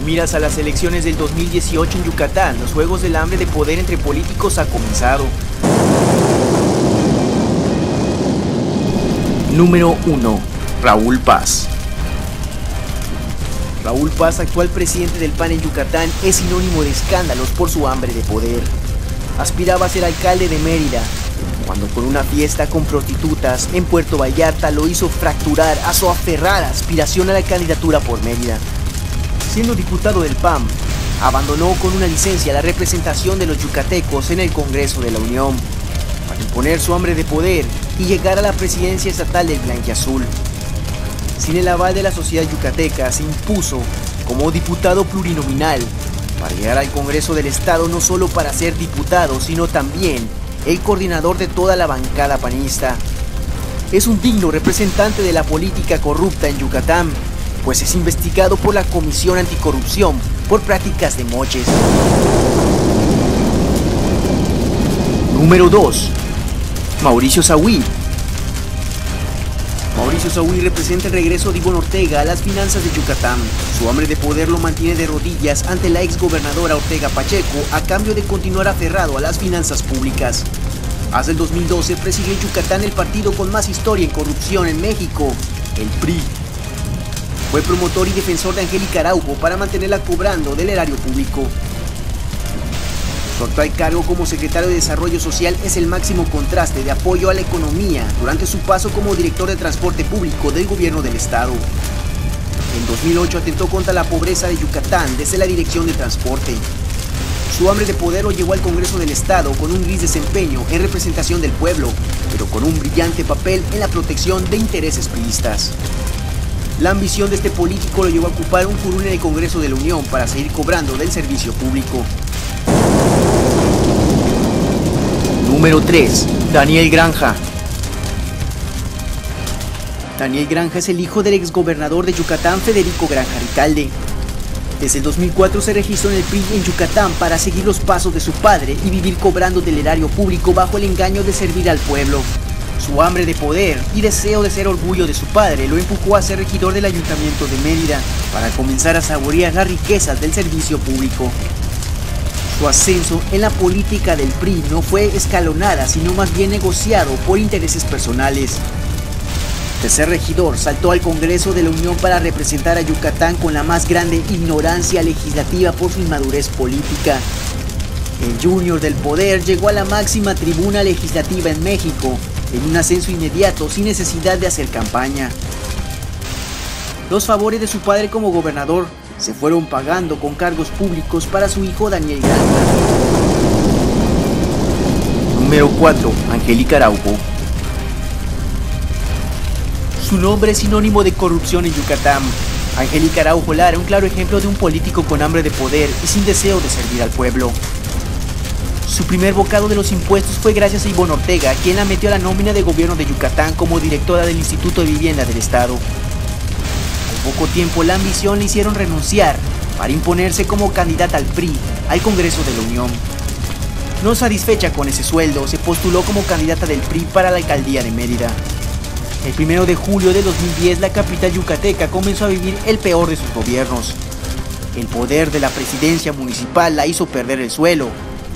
miras a las elecciones del 2018 en Yucatán, los juegos del hambre de poder entre políticos ha comenzado. Número 1. Raúl Paz. Raúl Paz, actual presidente del PAN en Yucatán, es sinónimo de escándalos por su hambre de poder. Aspiraba a ser alcalde de Mérida, cuando con una fiesta con prostitutas en Puerto Vallarta lo hizo fracturar a su aferrada aspiración a la candidatura por Mérida. Siendo diputado del PAN, abandonó con una licencia la representación de los yucatecos en el Congreso de la Unión, para imponer su hambre de poder y llegar a la presidencia estatal del Blanquiazul. Sin el aval de la sociedad yucateca, se impuso como diputado plurinominal para llegar al Congreso del Estado, no solo para ser diputado, sino también el coordinador de toda la bancada panista. Es un digno representante de la política corrupta en Yucatán, pues es investigado por la Comisión Anticorrupción por prácticas de moches. Número 2. Mauricio Sahui. Mauricio Sahui representa el regreso de Ivonne Ortega a las finanzas de Yucatán. Su hambre de poder lo mantiene de rodillas ante la exgobernadora Ortega Pacheco a cambio de continuar aferrado a las finanzas públicas. Hasta el 2012 presidió en Yucatán el partido con más historia en corrupción en México, el PRI. Fue promotor y defensor de Angélica Araujo para mantenerla cobrando del erario público. Su actual cargo como secretario de Desarrollo Social es el máximo contraste de apoyo a la economía durante su paso como director de transporte público del gobierno del estado. En 2008 atentó contra la pobreza de Yucatán desde la dirección de transporte. Su hambre de poder lo llevó al Congreso del Estado con un gris desempeño en representación del pueblo, pero con un brillante papel en la protección de intereses priistas. La ambición de este político lo llevó a ocupar un curul en el Congreso de la Unión para seguir cobrando del servicio público. Número 3. Daniel Granja. Daniel Granja es el hijo del exgobernador de Yucatán, Federico Granja Ricalde. Desde el 2004 se registró en el PRI en Yucatán para seguir los pasos de su padre y vivir cobrando del erario público bajo el engaño de servir al pueblo. Su hambre de poder y deseo de ser orgullo de su padre lo empujó a ser regidor del Ayuntamiento de Mérida para comenzar a saborear las riquezas del servicio público. Su ascenso en la política del PRI no fue escalonada, sino más bien negociado por intereses personales. De ser regidor, saltó al Congreso de la Unión para representar a Yucatán con la más grande ignorancia legislativa por su inmadurez política. El junior del poder llegó a la máxima tribuna legislativa en México, en un ascenso inmediato sin necesidad de hacer campaña. Los favores de su padre como gobernador se fueron pagando con cargos públicos para su hijo Daniel Granja. Número 4. Angélica Araujo. Su nombre es sinónimo de corrupción en Yucatán. Angélica Araujo Lara, un claro ejemplo de un político con hambre de poder y sin deseo de servir al pueblo. Su primer bocado de los impuestos fue gracias a Ivonne Ortega, quien la metió a la nómina de gobierno de Yucatán como directora del Instituto de Vivienda del Estado. Al poco tiempo la ambición le hicieron renunciar para imponerse como candidata al PRI al Congreso de la Unión. No satisfecha con ese sueldo, se postuló como candidata del PRI para la alcaldía de Mérida. El 1 de julio de 2010 la capital yucateca comenzó a vivir el peor de sus gobiernos. El poder de la presidencia municipal la hizo perder el suelo,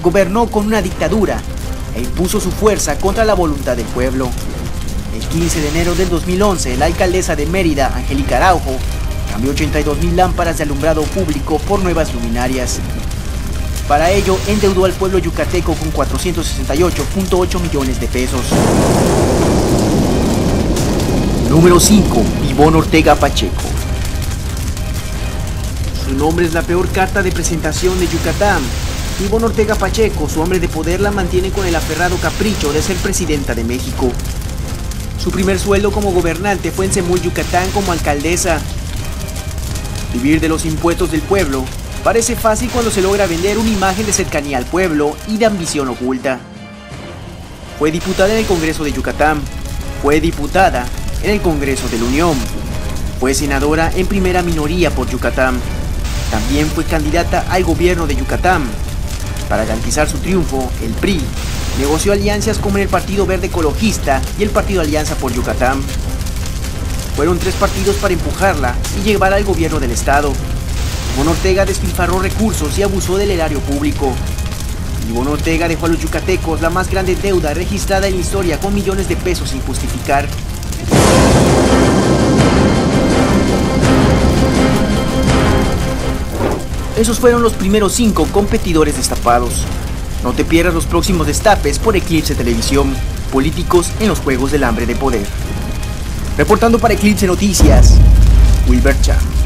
gobernó con una dictadura e impuso su fuerza contra la voluntad del pueblo. El 15 de enero del 2011, la alcaldesa de Mérida, Angélica Araujo, cambió 82,000 lámparas de alumbrado público por nuevas luminarias. Para ello, endeudó al pueblo yucateco con 468.8 millones de pesos. Número 5. Ivonne Ortega Pacheco. Su nombre es la peor carta de presentación de Yucatán. Ivonne Ortega Pacheco, su hambre de poder la mantiene con el aferrado capricho de ser presidenta de México. Su primer sueldo como gobernante fue en Semul, Yucatán, como alcaldesa. Vivir de los impuestos del pueblo parece fácil cuando se logra vender una imagen de cercanía al pueblo y de ambición oculta. Fue diputada en el Congreso de Yucatán. Fue diputada en el Congreso de la Unión. Fue senadora en primera minoría por Yucatán. También fue candidata al gobierno de Yucatán. Para garantizar su triunfo, el PRI negoció alianzas como el Partido Verde Ecologista y el Partido Alianza por Yucatán. Fueron 3 partidos para empujarla y llevarla al gobierno del estado. Ivonne Ortega despilfarró recursos y abusó del erario público. Ivonne Ortega dejó a los yucatecos la más grande deuda registrada en la historia, con millones de pesos sin justificar. Esos fueron los primeros 5 competidores destapados. No te pierdas los próximos destapes por Eclipse Televisión, políticos en los Juegos del Hambre de Poder. Reportando para Eclipse Noticias, Wilber Cham.